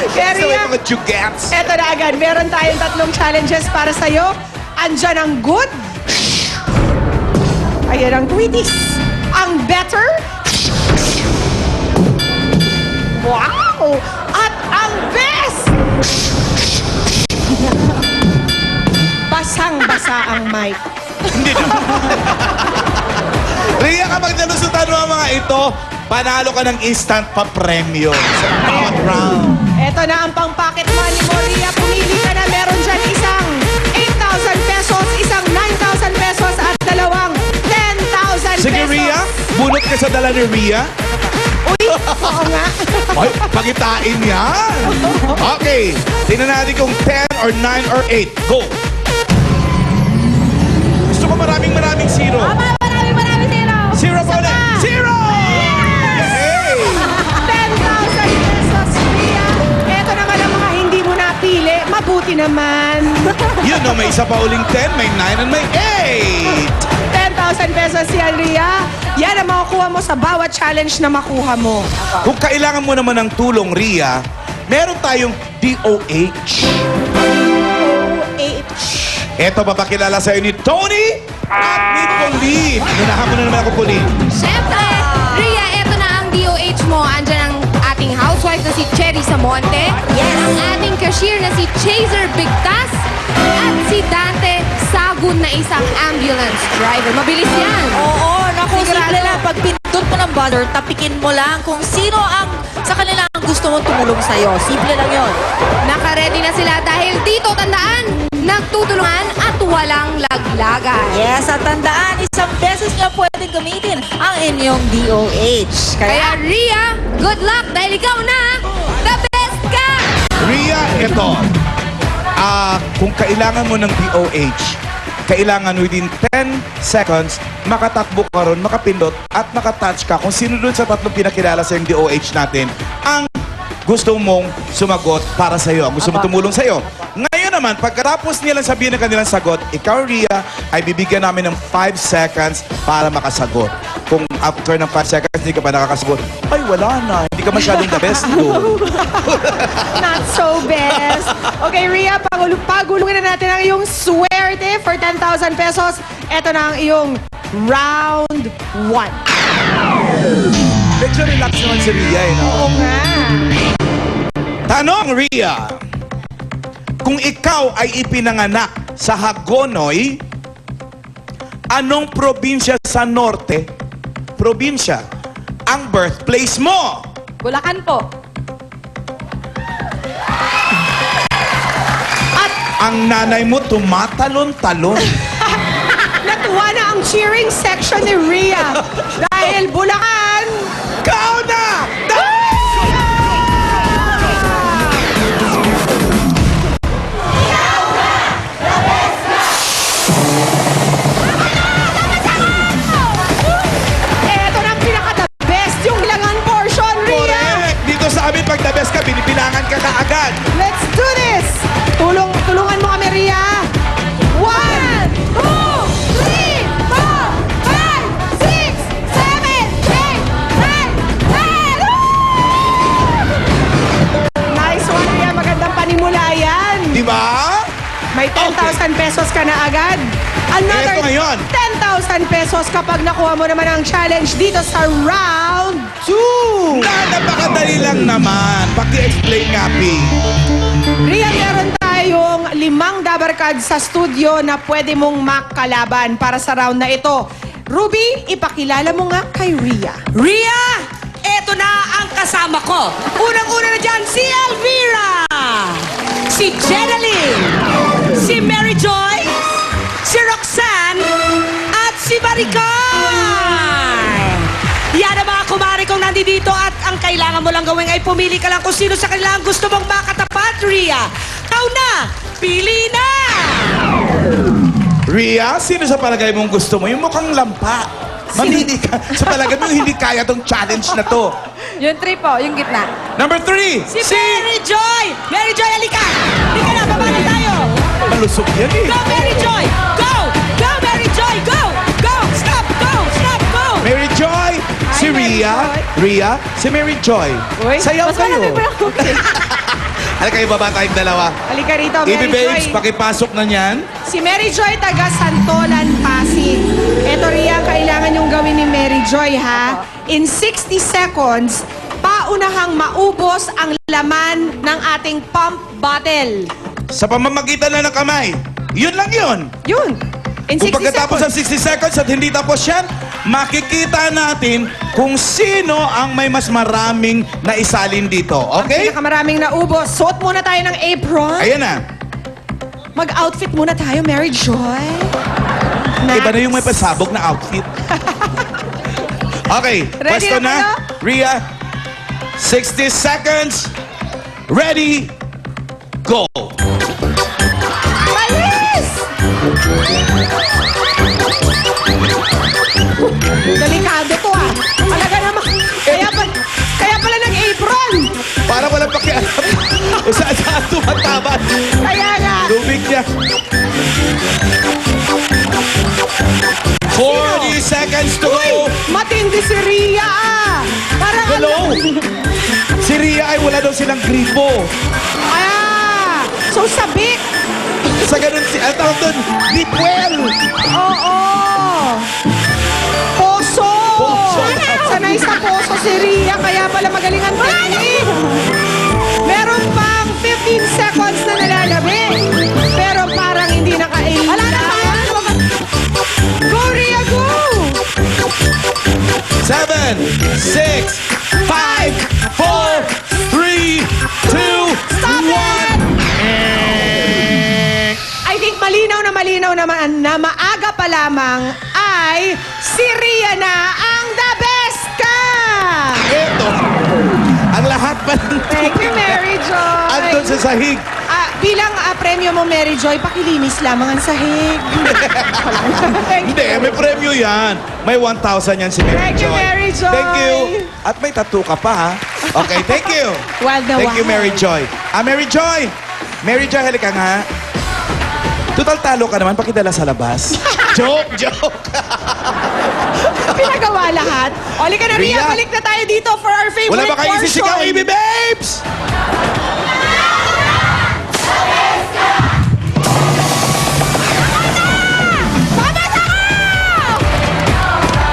Kaya Gusto mo Ria, yung mga chugats? eto na agad. Meron tayong tatlong challenges para sa'yo. Andyan ang good. Ayan ang Tweeties. Ang better. Wow! At ang best! Basang-basa ang mic. Hindi na. Ria, kapag nalusutan mo ang mga ito, panalo ka ng instant pa-premyo sa bawat round. Eto na ang pang-pocket money mo, Ria. Pumili ka na. Meron dyan isang 8,000 pesos, isang 9,000 pesos at dalawang 10,000 pesos. Sige, Ria, bunot ka sa dala ni Ria. Uy, oo nga. Ay, pagitain yan. Okay, tingnan natin kung 10 or 9 or 8. Go! Gusto ko maraming zero. Marami zero. Zero pa ulit. Zero! Hey! 10,000 pesos, Ria. Eto naman ang mga hindi mo napili. Mabuti naman. Yun, no, may isa pa uling 10, may 9, and may 8. 10,000 pesos yan, Ria. Yan ang makukuha mo sa bawat challenge na makuha mo. Kung kailangan mo naman ng tulong, Ria, meron tayong DOH. Eto, papakilala sa'yo ni Tony at ni Pauline. Nunahan mo na naman ako, Pauline. Siyempre, Ria, eto na ang DOH mo. Andyan ang ating housewife na si Cherry Samonte. Yes. Ang ating cashier na si Chaser Bigtas. At si Dante Sagun na isang ambulance driver. Mabilis yan. Oo, naku, Sigurado. simple lang. Pag pindot mo ng buzzer, tapikin mo lang kung sino ang sa kanila ang gusto mong tumulong sa'yo. Simple lang yon. Naka-ready na sila dahil dito, tandaan, nagtutulungan at walang laglagan. Yes, at tandaan, isang beses nga pwedeng gamitin ang inyong DOH. Kaya Ria, good luck dahil ikaw na the best ka! Ria, ito. Kung kailangan mo ng DOH, kailangan within 10 seconds, makatakbo ka ron, makapindot, at makatouch ka kung sino dun sa tatlong pinakilala sa yung DOH natin ang gusto mong sumagot para sa'yo, ang gusto mong tumulong sa'yo. Ngayon naman, pagkatapos nilang sabihin ang kanilang sagot, ikaw, Ria, ay bibigyan namin ng 5 seconds para makasagot. Kung after ng 5 seconds, hindi ka pa nakakasagot, ay, wala na. Hindi ka masyadong the best do. Not so best. Okay, Ria, pagulungin na natin ang iyong swerte for 10,000 pesos. Ito na ang iyong round 1. Medyo relax naman si Ria, eh, no? Oo nga. Tanong, Ria. Kung ikaw ay ipinanganak sa Hagonoy, anong probinsya sa norte, probinsya, ang birthplace mo? Bulacan po. At Ang nanay mo tumatalon-talon. natuwa na ang cheering section ni Ria. Dahil Bulacan. Ikaw na! Ito na ang pinaka-the best. Yung langang portion, Ria. Correct! Dito sa amin, pag the best ka, binibilangan ka kaagad. Let's do this. Tulungan mo kami, Ria. 1, 2, 3, 4, 5, 6, 7, 8, 9, 10. Nice one, Ria. Magandang panimula yan. Di ba? May 10,000 pesos ka na agad. Another Eto ngayon. 10,000 pesos kapag nakuha mo naman ang challenge dito sa round 2. Napakadali lang naman. Paki-explain nga, Pi. Ria, meron tayong 5 dabarkad sa studio na pwede mong makalaban para sa round na ito. Ruby, ipakilala mo nga kay Ria. Ria, eto na ang kasama ko. Unang-una na dyan, si Elvira, si Jenaline, si Mary Joy, si Roxanne, at si Maricar. Yan ang mga kumari kong nandito at ang kailangan mo lang gawin ay pumili ka lang kung sino sa kanila ang gusto mong makatapat, Ria. Ikaw na, pili na! Ria, sino sa palagay mong gusto mo? Yung mukhang lampa. Mamili ka. Sa palagay mo hindi kaya tong challenge na to. Yung 3 po, yung gitna. Number 3, Si Mary Joy! Mary Joy, halika! Halika na, baba na tayo! Malusog yan eh. Go, Mary Joy! Go! Go, Mary Joy! Go! Go! Stop! Go! Stop! Go! Mary Joy, si Mary Ria, Joy. Ria, si Mary Joy. Uy, Sayaw mas kayo. malapit pa lang. Halika kayo baba tayong dalawa. Halika rito, Ibi Mary Babes, Joy. pakipasok na niyan. Si Mary Joy, taga Santolan, Pasig. Ito rin ang kailangan yung gawin ni Mary Joy, ha? In 60 seconds, paunahang maubos ang laman ng ating pump bottle. Sa pamamagitan na ng kamay. Yun lang yun. Yun. In Kung 60 pagkatapos seconds. ng 60 seconds at hindi tapos yan, makikita natin kung sino ang may mas maraming naisalin dito. Okay? Pinakamaraming naubos. Suot muna tayo ng apron. Ayan na. Mag-outfit muna tayo, Mary Joy. Iba na yung may pasabog na outfit. Okay, Ready pwesto na na. Rhea, 60 seconds. Ready, go. Malis! Delikado to, ah. Talaga naman. Kaya pala nag-apron. Para walang pakialam. Kung saan tumataban. Kaya nga. Tubig niya. 40 seconds to go. Matindi si Rhea, ah. Parang Hello? Si Rhea ay wala daw silang gripo. Ah! So sabik. Sa ganun, ang tawag doon, deep well. Oo. Poso. Poso. Sanay sa poso si Rhea, kaya pala magaling ang technique. Meron pang 15 seconds na nalalabi. Pero parang hindi nakailan. Wala na pa. Go, Rhea, go! 7, 6, 5, 4, 3, 2, Stop 1. I think malinaw naman na maaga pa lamang ay si Rhea na ang the best ka! Ito, ang lahat pa ng Thank you, Mary Joy. andun sa sahig. Bilang premyo mo, Mary Joy, pakilinis lamang ang sahig. Hindi, may premyo yan. May 1,000 yan si Mary Thank you, Joy. Mary Joy. Thank you. At may tattoo ka pa, ha? Okay, thank you. Wild na Thank you, wild. Mary Joy. Mary Joy! Mary Joy, halika nga. Total talo ka naman, pakidala sa labas. Joke. Pinagawa lahat. O, halika na, Rhea. Rhea. Balik na tayo dito for our favorite Wala ba kayo portion. isisigaw, Ibi Babes?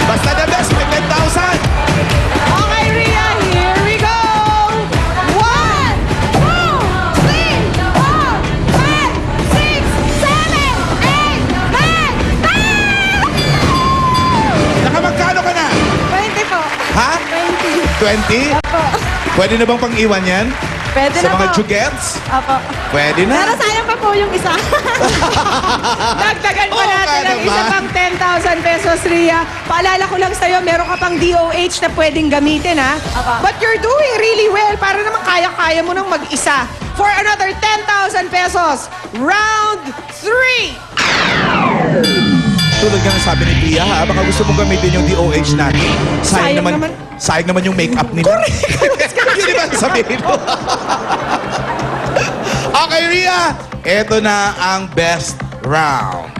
Basta the best, may 10,000. Okay, Rhea, here we go. 1, 2, 3, 4, 5, 6, 7, 8, 9, 10! Nakamagkano ka na? 20 po. Ha? 20. 20? Pwede na bang pang-iwan yan? Pwede Sa na mga po. jugets? Apo. Pwede na. Pero sayang pa po yung isa. Dagdagan pa Oo natin nga ang isa naman. pang 10,000 pesos, Rhea. Paalala ko lang sa'yo, meron ka pang DOH na pwedeng gamitin, ha? But you're doing really well. Para naman kaya-kaya mo nang mag-isa. For another 10,000 pesos, round 3. Tulad nga ng sabi ni Pia, ha? Baka gusto mong gamitin yung DOH natin. Sayang naman. Sayang naman yung makeup nila. Yun diba sabihin mo? Okay, Rhea. Ito na ang best round.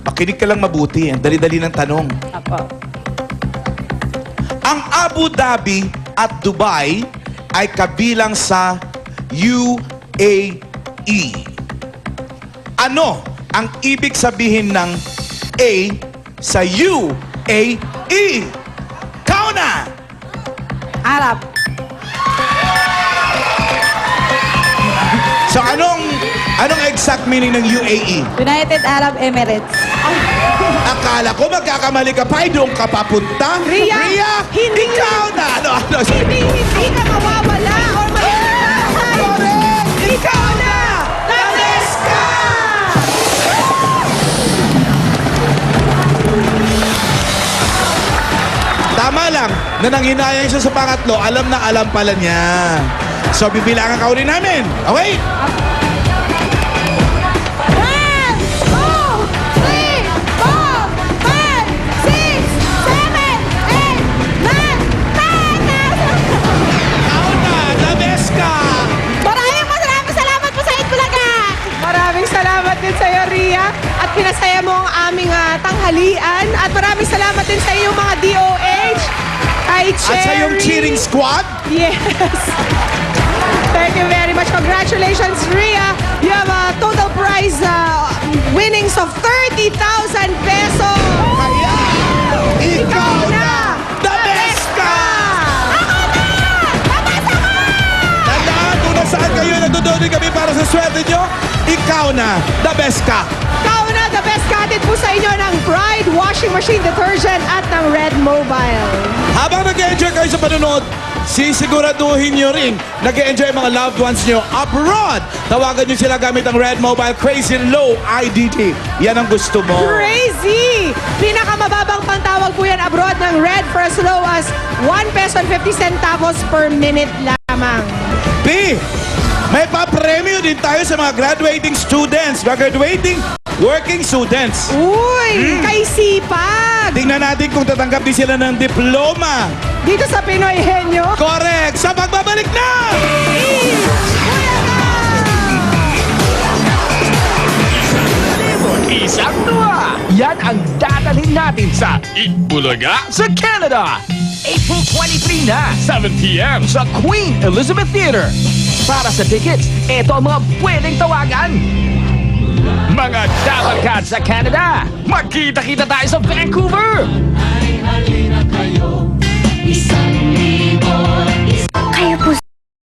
Makinig ka lang mabuti. Ang dali-dali ng tanong. Apo. Ang Abu Dhabi at Dubai ay kabilang sa UAE. Ano ang ibig sabihin ng A sa UAE? Kauna! Arab. So anong exact meaning ng UAE? United Arab Emirates. Akala ko magkakamali ka pa, doon ka papunta. Rhea, hindi. Ikaw na! Ano? Hindi ka mawawala or malilimutan. Ikaw na! The best ka! Tama lang, na nanghinayang siya sa pangatlo, alam na alam pala niya. So, bibilangan ka uli namin. Okay? 1, 2, 3, 4, 5, 6, 7, 8, 9, 10,000! Kauna, the best ka! Maraming salamat po sa Itbulaga! Maraming salamat din sa iyo, Rhea. At pinasaya mo ang aming tanghalian. At maraming salamat din sa iyong mga DOH. Kay At Cherry. sa iyong cheering squad, Yes. Thank you very Congratulations, Rhea. You have a total prize winnings of 30,000 pesos. Kaya, ikaw na! The best ka! Tandaan kung nasaan kayo nagdodoni kami para sa swerte nyo, ikaw na, the best ka! Ikaw na, the best katid po sa inyo ng Pride Washing Machine Detergent at ng Red Mobile. Habang nag-enjoy kayo sa panonood, sisiguraduhin nyo rin nag-enjoy mga loved ones nyo abroad. Tawagan nyo sila gamit ang Red Mobile Crazy Low IDD. Yan ang gusto mo. Crazy! Pinakamababang pantawag po yan abroad ng Red for as low as 1 peso and 50 centavos per minute lamang. B, may pa-premyo din tayo sa mga graduating students, mga graduating working students. Uy! Kay Sipag! Tingnan natin kung tatanggap din sila ng diploma. Dito sa Pinoy Henyo. Correct! Sa pagbabalik na! Isang tuwa! Yan ang dadalhin natin sa Itbulaga sa Canada! April 23 na, 7 p.m. sa Queen Elizabeth Theatre. Para sa tickets, ito ang mga pwedeng tawagan. Mga dabarkad sa Canada, magkita-kita tayo sa Vancouver! Ay halina kayo